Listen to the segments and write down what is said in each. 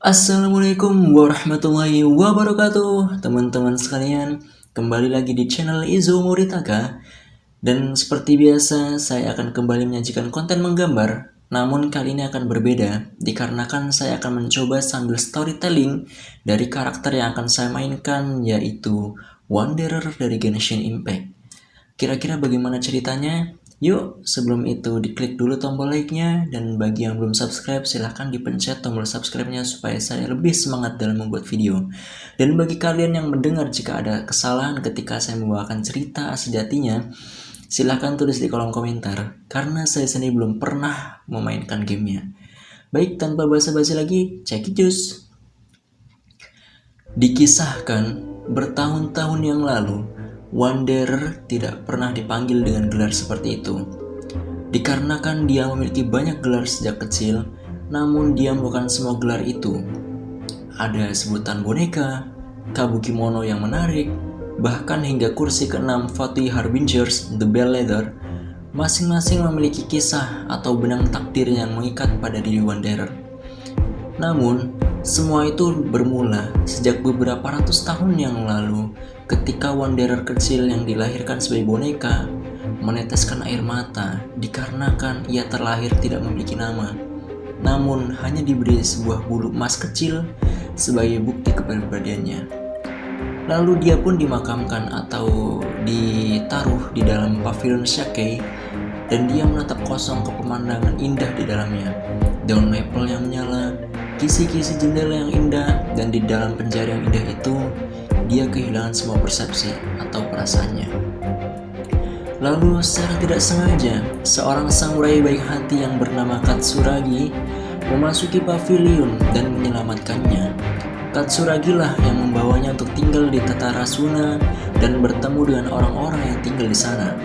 Assalamualaikum warahmatullahi wabarakatuh. Teman-teman sekalian, kembali lagi di channel Izo Moritaka. Dan seperti biasa, saya akan kembali menyajikan konten menggambar. Namun kali ini akan berbeda, dikarenakan saya akan mencoba sambil storytelling dari karakter yang akan saya mainkan, yaitu Wanderer dari Genshin Impact. Kira-kira bagaimana ceritanya? Yuk, sebelum itu diklik dulu tombol like-nya, dan bagi yang belum subscribe silahkan dipencet tombol subscribe-nya supaya saya lebih semangat dalam membuat video. Dan bagi kalian yang mendengar jika ada kesalahan ketika saya membawakan cerita sejatinya, silahkan tulis di kolom komentar, karena saya sendiri belum pernah memainkan gamenya. Baik, tanpa basa-basi lagi, check it juice. Dikisahkan, bertahun-tahun yang lalu, Wanderer tidak pernah dipanggil dengan gelar seperti itu. Dikarenakan dia memiliki banyak gelar sejak kecil, namun dia bukan semua gelar itu. Ada sebutan boneka, kabukimono yang menarik, bahkan hingga kursi ke-6 Fatui Harbingers The Bell Ladder. Masing-masing memiliki kisah atau benang takdir yang mengikat pada diri Wanderer. Namun, semua itu bermula sejak beberapa ratus tahun yang lalu ketika Wanderer kecil yang dilahirkan sebagai boneka meneteskan air mata dikarenakan ia terlahir tidak memiliki nama, namun hanya diberi sebuah bulu emas kecil sebagai bukti kepribadiannya. Lalu dia pun dimakamkan atau ditaruh di dalam pavilion Shakei, dan dia menatap kosong ke pemandangan indah di dalamnya. Daun maple yang menyala, kisi-kisi jendela yang indah, dan di dalam penjara yang indah itu, dia kehilangan semua persepsi atau perasaannya. Lalu secara tidak sengaja, seorang samurai baik hati yang bernama Katsuragi memasuki pavilion dan menyelamatkannya. Katsuragi lah yang membawanya untuk tinggal di Tatarasuna dan bertemu dengan orang-orang yang tinggal di sana.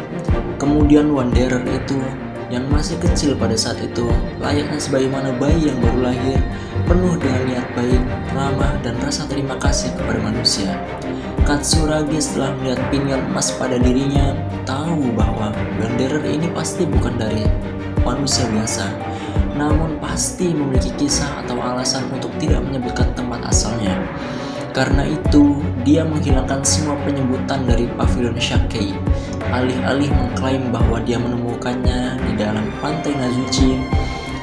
Kemudian Wanderer itu yang masih kecil pada saat itu, layaknya sebagaimana bayi yang baru lahir, penuh dengan niat baik, ramah, dan rasa terima kasih kepada manusia. Katsuragi setelah melihat pinggan emas pada dirinya, tahu bahwa Wanderer ini pasti bukan dari manusia biasa, namun pasti memiliki kisah atau alasan untuk tidak menyebutkan tempat asalnya. Karena itu, dia menghilangkan semua penyebutan dari pavilion Shakei, alih-alih mengklaim bahwa dia menemukannya di dalam pantai Nazuchi.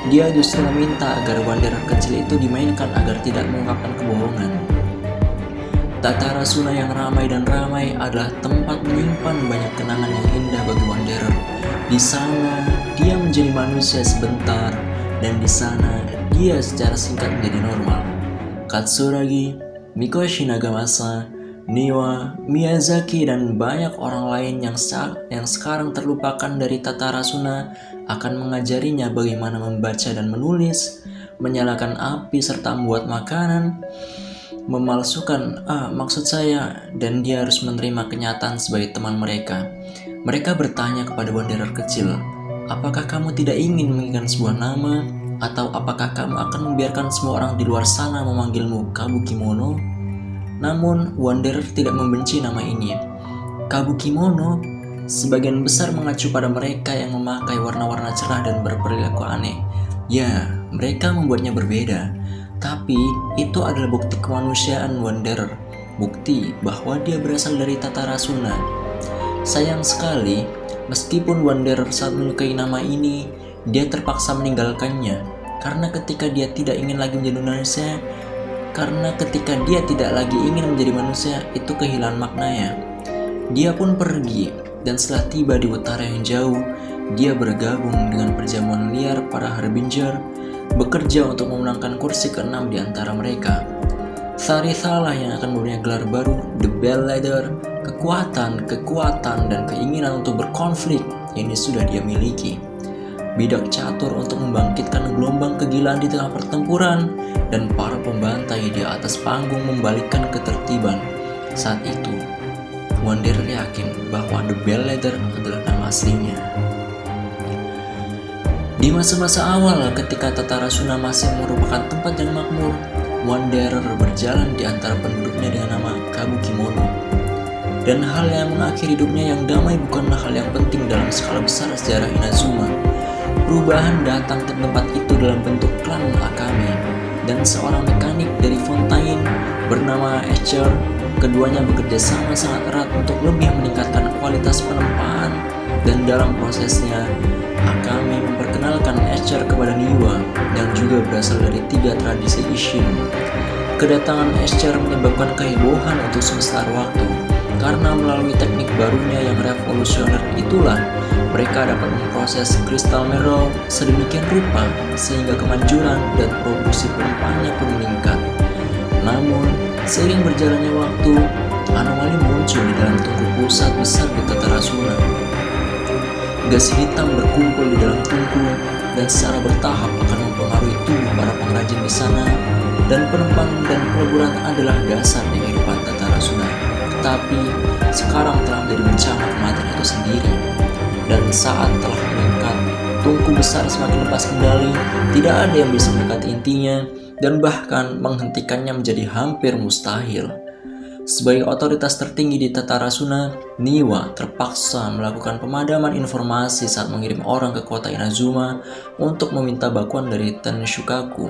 Dia justru meminta agar Wanderer kecil itu dimainkan agar tidak mengungkapkan kebohongan. Tatarasuna yang ramai dan ramai adalah tempat menyimpan banyak kenangan yang indah bagi Wanderer. Di sana, dia menjadi manusia sebentar, dan di sana, dia secara singkat menjadi normal. Katsuragi, Mikoshi Nagamasa, Niwa, Miyazaki, dan banyak orang lain yang sekarang terlupakan dari Tatarasuna akan mengajarinya bagaimana membaca dan menulis, menyalakan api serta membuat makanan, memalsukan dan dia harus menerima kenyataan sebagai teman mereka. Mereka bertanya kepada Wanderer kecil, apakah kamu tidak ingin menginginkan sebuah nama? Atau apakah kamu akan membiarkan semua orang di luar sana memanggilmu Kabukimono? Namun, Wanderer tidak membenci nama ini. Kabukimono sebagian besar mengacu pada mereka yang memakai warna-warna cerah dan berperilaku aneh. Ya, mereka membuatnya berbeda. Tapi, itu adalah bukti kemanusiaan Wanderer. Bukti bahwa dia berasal dari Tatarasuna. Sayang sekali, meskipun Wanderer sangat menyukai nama ini, dia terpaksa meninggalkannya karena ketika dia tidak ingin lagi menjadi manusia, itu kehilangan maknanya. Dia pun pergi, dan setelah tiba di utara yang jauh, dia bergabung dengan perjamuan liar para Harbinger, bekerja untuk memenangkan kursi ke-6 di antara mereka. Saritha lah yang akan memberinya gelar baru, The Bell Ladder. Kekuatan, dan keinginan untuk berkonflik ini sudah dia miliki. Bidak catur untuk membangkitkan gelombang kegilaan di tengah pertempuran, dan para pembantai di atas panggung membalikkan ketertiban. Saat itu, Wanderer yakin bahwa The Bell Ladder adalah nama aslinya. Di masa-masa awal ketika Tatarasuna masih merupakan tempat yang makmur, Wanderer berjalan di antara penduduknya dengan nama Kabukimono. Dan hal yang mengakhiri hidupnya yang damai bukanlah hal yang penting dalam skala besar sejarah Inazuma. Perubahan datang ke tempat itu dalam bentuk klan Akame. dan seorang mekanik dari Fontaine bernama Escher. Keduanya bekerja sama sangat erat untuk lebih meningkatkan kualitas penempaan, dan dalam prosesnya kami memperkenalkan Escher kepada Niwa yang juga berasal dari 3 tradisi Ishin. Kedatangan Escher menyebabkan kehebohan untuk sebentar waktu, karena melalui teknik barunya yang revolusioner itulah mereka dapat memproses kristal merau sedemikian rupa sehingga kemanjuran dan produksi penempaannya pun meningkat. Namun, seiring berjalannya waktu, anomali muncul di dalam tungku pusat besar di Tatarasuna. Gas hitam berkumpul di dalam tungku dan secara bertahap akan mempengaruhi tubuh para pengrajin di sana, dan penempaan dan peleburan adalah dasar dari kehidupan Tatarasuna. Tetapi sekarang telah menjadi bencana kematian itu sendiri. Dan saat telah meningkat, tungku besar semakin lepas kendali, tidak ada yang bisa mendekati intinya, dan bahkan menghentikannya menjadi hampir mustahil. Sebagai otoritas tertinggi di Tatarasuna, Niwa terpaksa melakukan pemadaman informasi saat mengirim orang ke kota Inazuma untuk meminta bantuan dari Tenshukaku.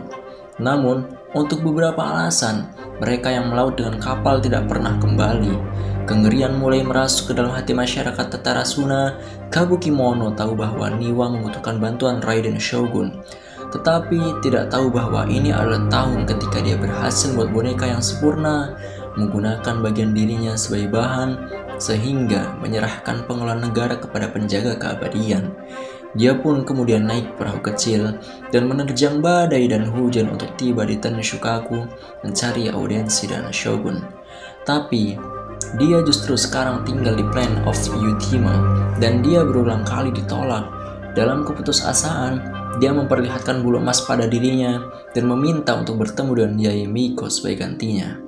Namun, untuk beberapa alasan, mereka yang melaut dengan kapal tidak pernah kembali. Kengerian mulai merasuk ke dalam hati masyarakat Tatarasuna. Kabukimono tahu bahwa Niwa membutuhkan bantuan Raiden Shogun, tetapi tidak tahu bahwa ini adalah tahun ketika dia berhasil membuat boneka yang sempurna, menggunakan bagian dirinya sebagai bahan, sehingga menyerahkan pengelolaan negara kepada penjaga keabadian. Dia pun kemudian naik perahu kecil dan menerjang badai dan hujan untuk tiba di Tenshukaku mencari audiensi dengan Shogun. Tapi dia justru sekarang tinggal di Plain of Yutima, dan dia berulang kali ditolak. Dalam keputusasaan, dia memperlihatkan bulu emas pada dirinya dan meminta untuk bertemu dengan Yae Miko sebagai gantinya.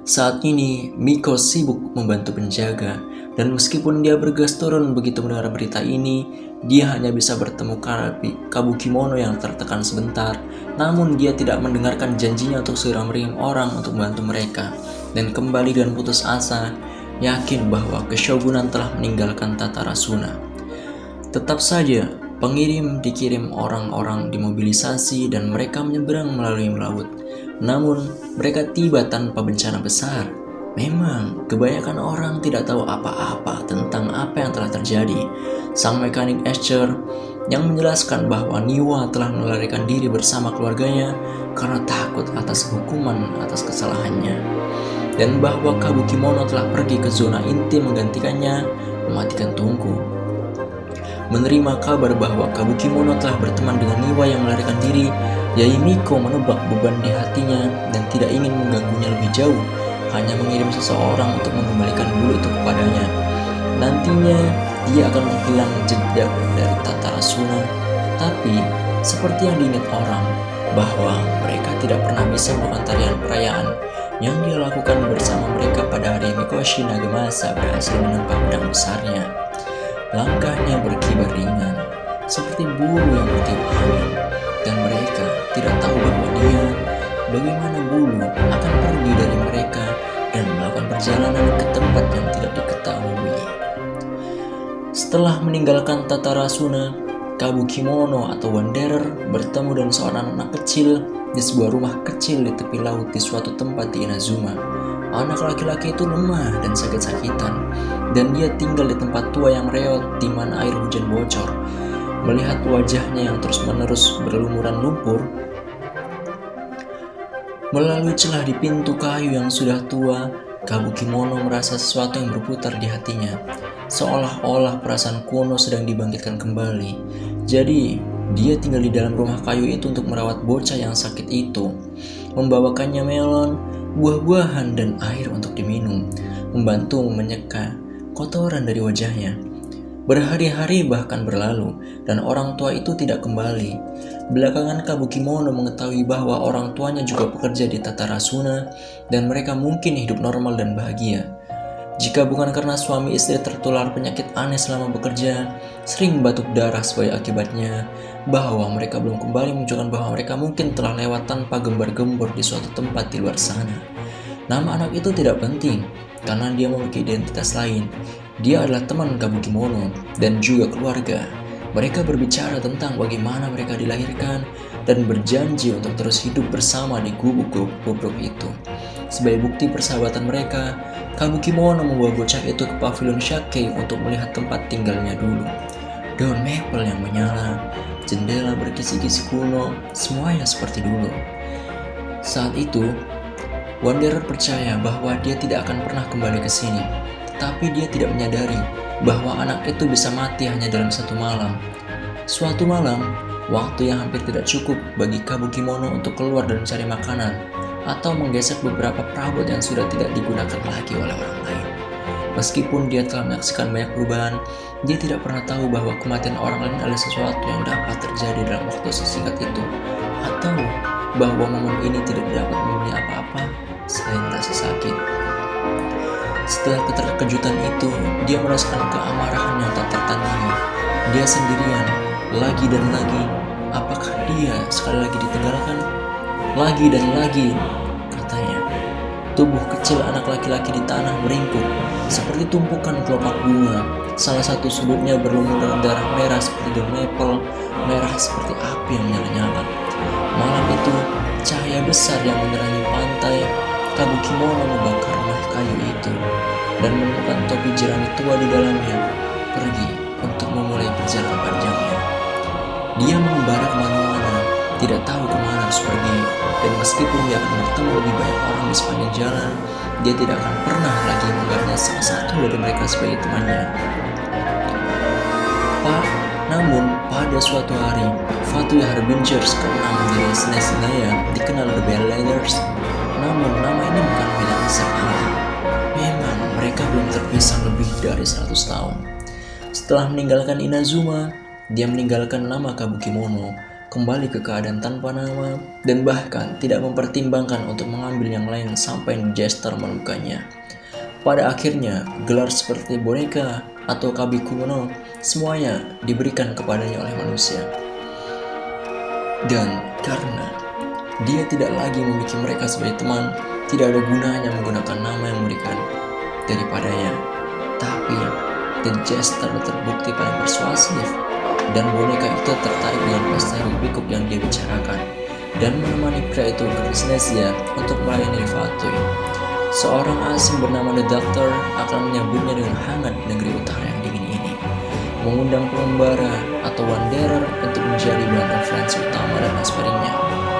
Saat ini, Miko sibuk membantu penjaga, dan meskipun dia bergegas turun begitu mendengar berita ini, dia hanya bisa bertemu Kabukimono yang tertekan sebentar. Namun dia tidak mendengarkan janjinya untuk segera mengirim orang untuk membantu mereka, dan kembali dengan putus asa, yakin bahwa keshogunan telah meninggalkan Tatarasuna. Tetap saja, pengirim dikirim orang-orang dimobilisasi dan mereka menyeberang melalui laut. Namun, mereka tiba tanpa bencana besar. Memang, kebanyakan orang tidak tahu apa-apa tentang apa yang telah terjadi. Sang mekanik Escher yang menjelaskan bahwa Niwa telah melarikan diri bersama keluarganya karena takut atas hukuman atas kesalahannya, dan bahwa Kabukimono telah pergi ke zona inti menggantikannya, mematikan tungku. Menerima kabar bahwa Kabukimono telah berteman dengan Niwa yang melarikan diri, Yae Miko menebak beban di hatinya dan tidak ingin mengganggunya lebih jauh, hanya mengirim seseorang untuk mengembalikan bulu itu kepadanya. Nantinya dia akan menghilang jejak dari Tatarasuna, tapi seperti yang diingat orang, bahwa mereka tidak pernah bisa melakukan tarian perayaan yang dia lakukan bersama mereka pada hari Mikoshi Nagamasa berhasil menempa pedang besarnya. Langkahnya berkibar ringan, seperti bulu yang bertiup angin, dan mereka tidak tahu bahwa dia, bagaimana bulu, akan pergi dari mereka dan melakukan perjalanan ke tempat yang tidak diketahui. Setelah meninggalkan Tatarasuna, Kabukimono atau Wanderer bertemu dengan seorang anak kecil di sebuah rumah kecil di tepi laut di suatu tempat di Inazuma. Anak laki-laki itu lemah dan sakit-sakitan, dan dia tinggal di tempat tua yang reot di mana air hujan bocor. Melihat wajahnya yang terus-menerus berlumuran lumpur melalui celah di pintu kayu yang sudah tua, Kabukimono merasa sesuatu yang berputar di hatinya, seolah-olah perasaan kuno sedang dibangkitkan kembali. Jadi, dia tinggal di dalam rumah kayu itu untuk merawat bocah yang sakit itu, membawakannya melon, buah-buahan, dan air untuk diminum, membantu menyeka kotoran dari wajahnya. Berhari-hari bahkan berlalu, dan orang tua itu tidak kembali. Belakangan Kabukimono mengetahui bahwa orang tuanya juga bekerja di Tatarasuna, dan mereka mungkin hidup normal dan bahagia. Jika bukan karena suami istri tertular penyakit aneh selama bekerja, sering batuk darah sebagai akibatnya, bahwa mereka belum kembali menunjukkan bahwa mereka mungkin telah lewat tanpa gembar-gembor di suatu tempat di luar sana. Nama anak itu tidak penting, karena dia memiliki identitas lain. Dia adalah teman Kabukimono dan juga keluarga. Mereka berbicara tentang bagaimana mereka dilahirkan, dan berjanji untuk terus hidup bersama di gubuk itu. Sebagai bukti persahabatan mereka, Kabukimono membawa bocah itu ke pavilion Shakei untuk melihat tempat tinggalnya dulu. Daun maple yang menyala, jendela berkisi-kisi kuno, semuanya seperti dulu. Saat itu, Wanderer percaya bahwa dia tidak akan pernah kembali ke sini, tetapi dia tidak menyadari bahwa anak itu bisa mati hanya dalam satu malam. Suatu malam, waktu yang hampir tidak cukup bagi Kabukimono untuk keluar dan mencari makanan, atau menggesek beberapa perabot yang sudah tidak digunakan lagi oleh orang lain. Meskipun dia telah menyaksikan banyak perubahan, dia tidak pernah tahu bahwa kematian orang lain adalah sesuatu yang dapat terjadi dalam waktu sesingkat itu, atau bahwa momen ini tidak dapat membeli apa-apa selain rasa sakit. Setelah keterkejutan itu, dia merasakan keamarahan yang tak tertandingi. Dia sendirian, lagi dan lagi. Apakah dia sekali lagi ditinggalkan? Lagi dan lagi, katanya. Tubuh kecil anak laki-laki di tanah meringkuk, seperti tumpukan kelopak bunga. Salah satu sudutnya berlumuran darah merah seperti daun maple, merah seperti api yang menyala-nyala. Malam itu, cahaya besar yang menerangi pantai. Kabukimono membakar rumah kayu itu dan menemukan topi jerami tua di dalamnya, pergi untuk memulai perjalanan panjangnya. Dia mengembara kemana-mana, tidak tahu kemana harus pergi, dan meskipun dia akan bertemu lebih banyak orang di sepanjang jalan, dia tidak akan pernah lagi menganggapnya salah satu dari mereka sebagai temannya. Namun, pada suatu hari, Fatuhi Harbingers ke-6 dari Snezhnaya dikenal The Belleaders. Namun, nama ini bukan milik sang anak. Memang, mereka belum terpisah lebih dari 100 tahun. Setelah meninggalkan Inazuma, dia meninggalkan nama Kabukimono, kembali ke keadaan tanpa nama, dan bahkan tidak mempertimbangkan untuk mengambil yang lain sampai Jester menemukannya. Pada akhirnya, gelar seperti boneka atau Kabukimono semuanya diberikan kepadanya oleh manusia. Dan karena dia tidak lagi memiliki mereka sebagai teman, tidak ada gunanya menggunakan nama yang memberikan daripadanya. Tapi The Jester terbukti paling persuasif, dan boneka itu tertarik dengan pesta pikuk yang dia bicarakan, dan menemani pria itu ke Snezia untuk melayani Fatuhi. Seorang asing bernama The Doctor akan menyambutnya dengan hangat di negeri utara yang dingin ini, mengundang pengembara atau wanderer untuk menjadi bahan referensi utama dan aspirasinya,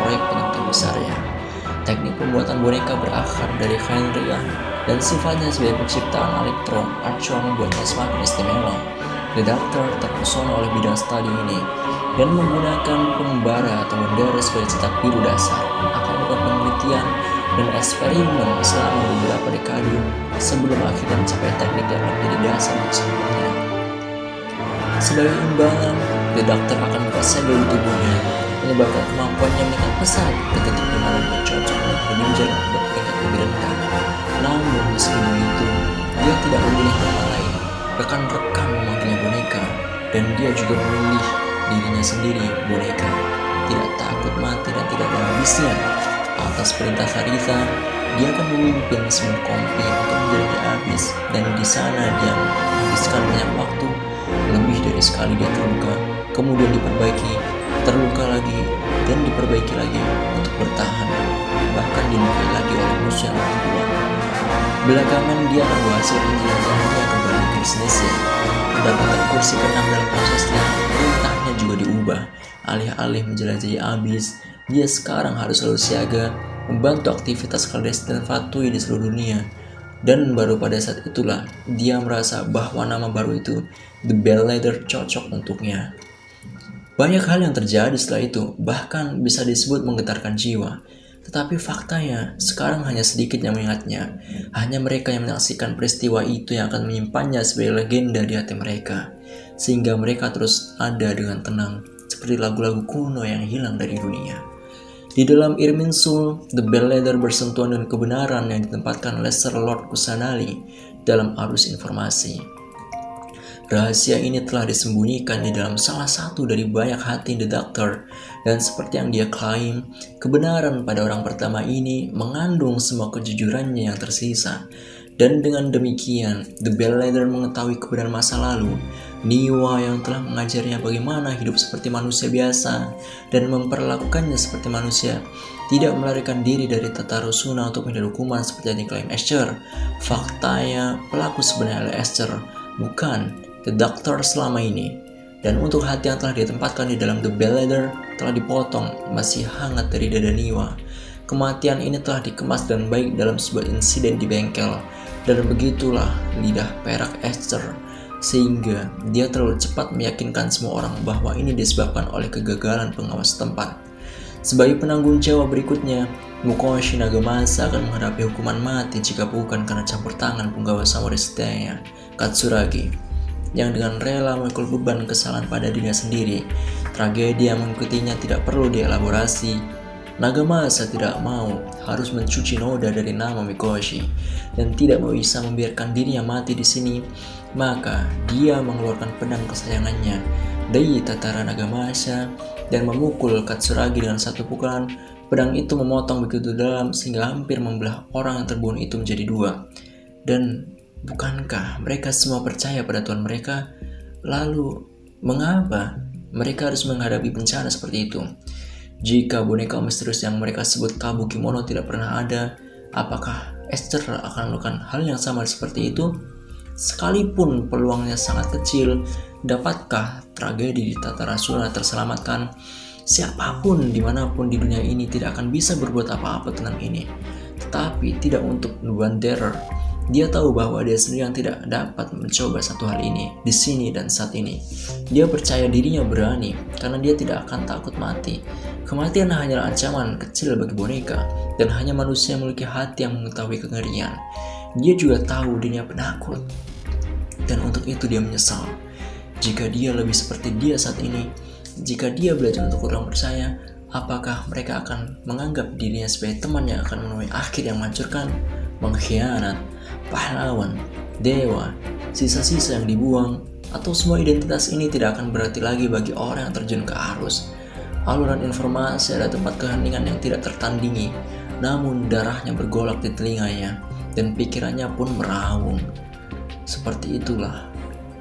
proyek penonton besarnya. Teknik pembuatan boneka berakar dari Fenrir dan sifatnya sebagai penciptaan elektro Archon membuatnya semakin istimewa. The Doctor terpesona oleh bidang studi ini dan menggunakan pengembara atau wanderer sebagai cetak biru dasar, akan melakukan penelitian dan eksperimen selama beberapa dekade sebelum akhirnya mencapai teknik yang menjadi dasar untuk selanjutnya. Sebagai imbangan, The Doctor akan merasa di tubuhnya, menyebabkan kemampuannya meningkat pesat ketika di mana dia cocok dengan Harbinger untuk berperingkat lebih rendah. Namun meski begitu, dia tidak memilih nama lain. Rekan-rekan memanggilnya boneka, dan dia juga memilih dirinya sendiri boneka. Tidak takut mati dan tidak ada habisnya. Atas perintah Saritha, dia akan memimpin semua kompi untuk menjadi habis, dan di sana dia menghabiskan banyak waktu. Lebih dari sekali dia terluka, kemudian diperbaiki, terluka lagi, dan diperbaiki lagi untuk bertahan, bahkan dilukai lagi oleh musuh yang lebih kuat. Belakangan dia akan berhasil menjelajahinya kembali ke Snezia, mendapatkan kursi ke-6 dalam prosesnya. Perintahnya juga diubah, alih-alih menjelajahi Abyss, dia sekarang harus selalu siaga, membantu aktivitas clandestine Fatuhi di seluruh dunia. Dan baru pada saat itulah dia merasa bahwa nama baru itu, The Belleader, cocok untuknya. Banyak hal yang terjadi setelah itu, bahkan bisa disebut menggetarkan jiwa. Tetapi faktanya, sekarang hanya sedikit yang mengingatnya. Hanya mereka yang menyaksikan peristiwa itu yang akan menyimpannya sebagai legenda di hati mereka. Sehingga mereka terus ada dengan tenang, seperti lagu-lagu kuno yang hilang dari dunia. Di dalam Irminsul, The Belleader bersentuhan dengan kebenaran yang ditempatkan Lesser Lord Kusanali dalam arus informasi. Rahasia ini telah disembunyikan di dalam salah satu dari banyak hati The Doctor, dan seperti yang dia klaim, kebenaran pada orang pertama ini mengandung semua kejujurannya yang tersisa. Dan dengan demikian, The Belleader mengetahui kebenaran masa lalu, Niwa yang telah mengajarnya bagaimana hidup seperti manusia biasa dan memperlakukannya seperti manusia, tidak melarikan diri dari tata rusuna untuk menghindari hukuman seperti yang diklaim Esther. Faktanya, pelaku sebenarnya adalah Esther, bukan The Doctor selama ini. Dan untuk hati yang telah ditempatkan di dalam The Bellwether telah dipotong, masih hangat dari dada Niwa. Kematian ini telah dikemas dan baik dalam sebuah insiden di bengkel. Dan begitulah lidah perak Esther, sehingga dia terlalu cepat meyakinkan semua orang bahwa ini disebabkan oleh kegagalan pengawas tempat. Sebagai penanggung jawab berikutnya, Mukoshi Nagamasa akan menghadapi hukuman mati jika bukan karena campur tangan penggawa samurai setianya, Katsuragi, yang dengan rela memikul beban kesalahan pada dirinya sendiri. Tragedi yang mengikutinya tidak perlu dielaborasi. Nagamasa tidak mau harus mencuci noda dari nama Mikoshi dan tidak mau bisa membiarkan dirinya mati di sini. Maka dia mengeluarkan pedang kesayangannya dari Tatara Nagamasa dan memukul Katsuragi dengan satu pukulan. Pedang itu memotong begitu dalam sehingga hampir membelah orang yang terbunuh itu menjadi dua. Dan bukankah mereka semua percaya pada Tuhan mereka? Lalu mengapa mereka harus menghadapi bencana seperti itu? Jika boneka misterius yang mereka sebut Kabukimono tidak pernah ada, apakah Esther akan melakukan hal yang sama seperti itu? Sekalipun peluangnya sangat kecil, dapatkah tragedi di Tatarasuna terselamatkan? Siapapun dimanapun di dunia ini tidak akan bisa berbuat apa-apa tentang ini. Tetapi tidak untuk Wanderer. Dia tahu bahwa dia sendiri yang tidak dapat mencoba satu hal ini di sini dan saat ini. Dia percaya dirinya berani karena dia tidak akan takut mati. Kematian hanyalah ancaman kecil bagi boneka, dan hanya manusia yang memiliki hati yang mengetahui kengerian. Dia juga tahu dirinya penakut, dan untuk itu dia menyesal. Jika dia lebih seperti dia saat ini, jika dia belajar untuk kurang percaya, apakah mereka akan menganggap dirinya sebagai teman yang akan menemui akhir yang menghancurkan, mengkhianat, pahlawan, dewa, sisa-sisa yang dibuang, atau semua identitas ini tidak akan berarti lagi bagi orang yang terjun ke arus. Aluran informasi adalah tempat keheningan yang tidak tertandingi, namun darahnya bergolak di telinganya dan pikirannya pun meraung. Seperti itulah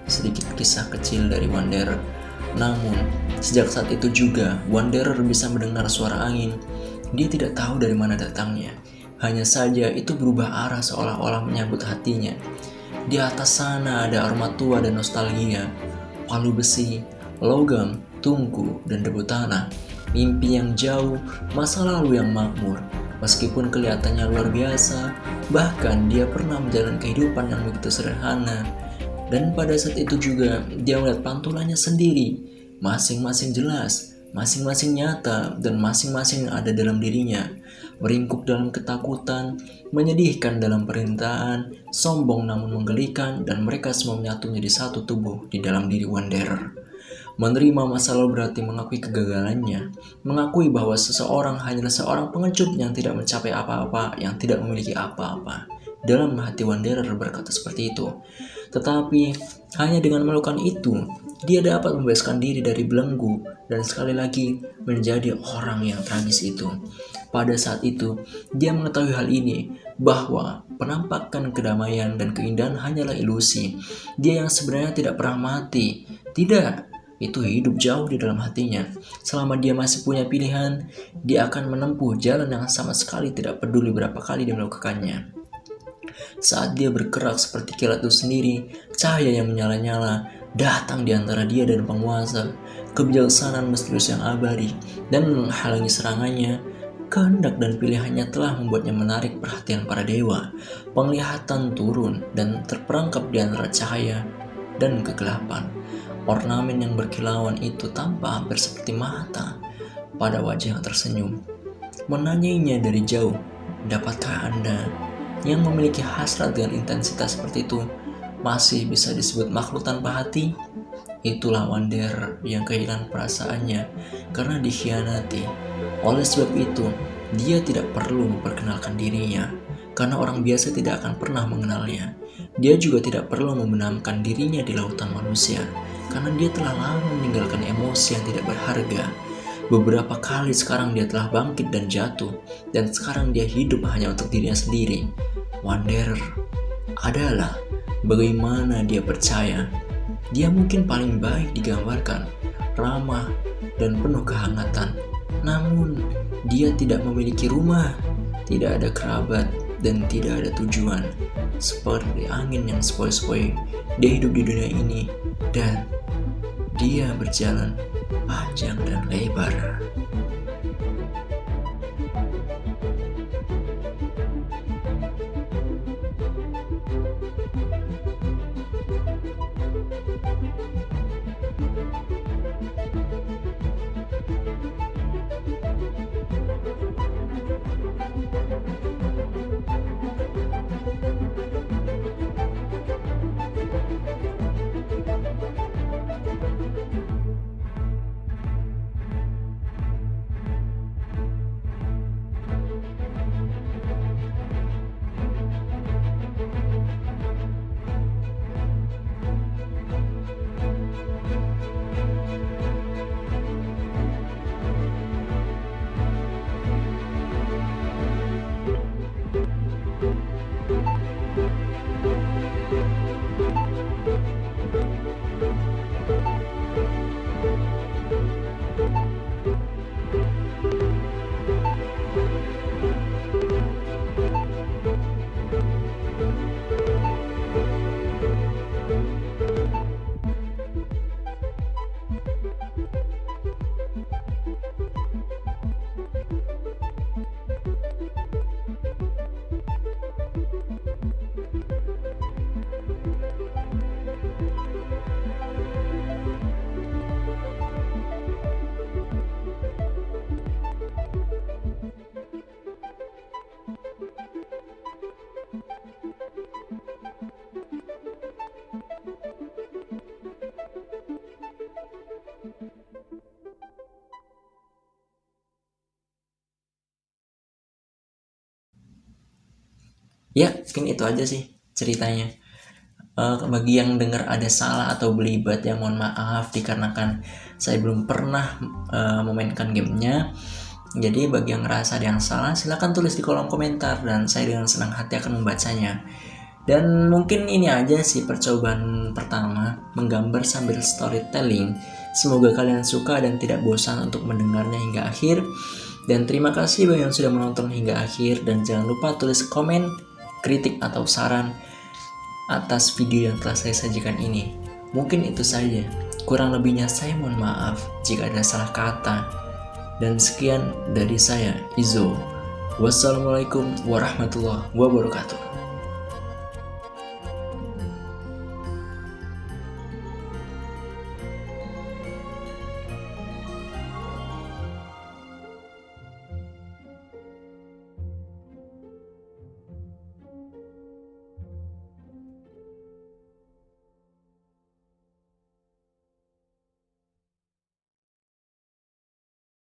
sedikit kisah kecil dari Wanderer. Namun, sejak saat itu juga Wanderer bisa mendengar suara angin. Dia tidak tahu dari mana datangnya. Hanya saja itu berubah arah seolah-olah menyambut hatinya. Di atas sana ada aroma tua dan nostalgia, palu besi, logam, tungku, dan debu tanah. Mimpi yang jauh, masa lalu yang makmur. Meskipun kelihatannya luar biasa, bahkan dia pernah menjalani kehidupan yang begitu sederhana. Dan pada saat itu juga dia melihat pantulannya sendiri, masing-masing jelas, masing-masing nyata, dan masing-masing ada dalam dirinya. Meringkuk dalam ketakutan, menyedihkan dalam perintahan, sombong namun menggelikan, dan mereka semua menyatu menjadi satu tubuh di dalam diri Wanderer. Menerima masa lalu berarti mengakui kegagalannya, mengakui bahwa seseorang hanyalah seorang pengecut yang tidak mencapai apa-apa, yang tidak memiliki apa-apa. Dalam hati Wanderer berkata seperti itu. Tetapi hanya dengan melakukan itu, dia dapat membebaskan diri dari belenggu dan sekali lagi menjadi orang yang tragis itu. Pada saat itu, dia mengetahui hal ini, bahwa penampakan kedamaian dan keindahan hanyalah ilusi. Dia yang sebenarnya tidak pernah mati. Tidak, itu hidup jauh di dalam hatinya. Selama dia masih punya pilihan, dia akan menempuh jalan yang sama sekali tidak peduli berapa kali dia melakukannya. Saat dia bergerak seperti kilat itu sendiri, cahaya yang menyala-nyala datang di antara dia dan penguasa. Kebijaksanaan misterius yang abadi dan menghalangi serangannya. Kehendak dan pilihannya telah membuatnya menarik perhatian para dewa. Penglihatan turun dan terperangkap di antara cahaya dan kegelapan. Ornamen yang berkilauan itu tampak hampir seperti mata pada wajah yang tersenyum. Menanyainya dari jauh, dapatkah Anda yang memiliki hasrat dengan intensitas seperti itu masih bisa disebut makhluk tanpa hati? Itulah Wanderer yang kehilangan perasaannya karena dikhianati. Oleh sebab itu, dia tidak perlu memperkenalkan dirinya, karena orang biasa tidak akan pernah mengenalnya. Dia juga tidak perlu membenamkan dirinya di lautan manusia, karena dia telah lama meninggalkan emosi yang tidak berharga. Beberapa kali sekarang dia telah bangkit dan jatuh, dan sekarang dia hidup hanya untuk dirinya sendiri. Wanderer adalah bagaimana dia percaya Dia mungkin paling baik digambarkan, ramah, dan penuh kehangatan. Namun, dia tidak memiliki rumah, tidak ada kerabat, dan tidak ada tujuan. Seperti angin yang sepoi-sepoi, dia hidup di dunia ini, dan dia berjalan panjang dan lebar. Ya, mungkin itu aja sih ceritanya. Bagi yang dengar ada salah atau belibet, ya mohon maaf dikarenakan saya belum pernah memainkan gamenya. Jadi bagi yang ngerasa ada yang salah, silahkan tulis di kolom komentar dan saya dengan senang hati akan membacanya. Dan mungkin ini aja sih percobaan pertama menggambar sambil storytelling. Semoga kalian suka dan tidak bosan untuk mendengarnya hingga akhir. Dan terima kasih bagi yang sudah menonton hingga akhir, dan jangan lupa tulis komen, kritik atau saran atas video yang telah saya sajikan ini. Mungkin itu saja. Kurang lebihnya saya mohon maaf jika ada salah kata. Dan sekian dari saya, Izo. Wassalamualaikum warahmatullahi wabarakatuh.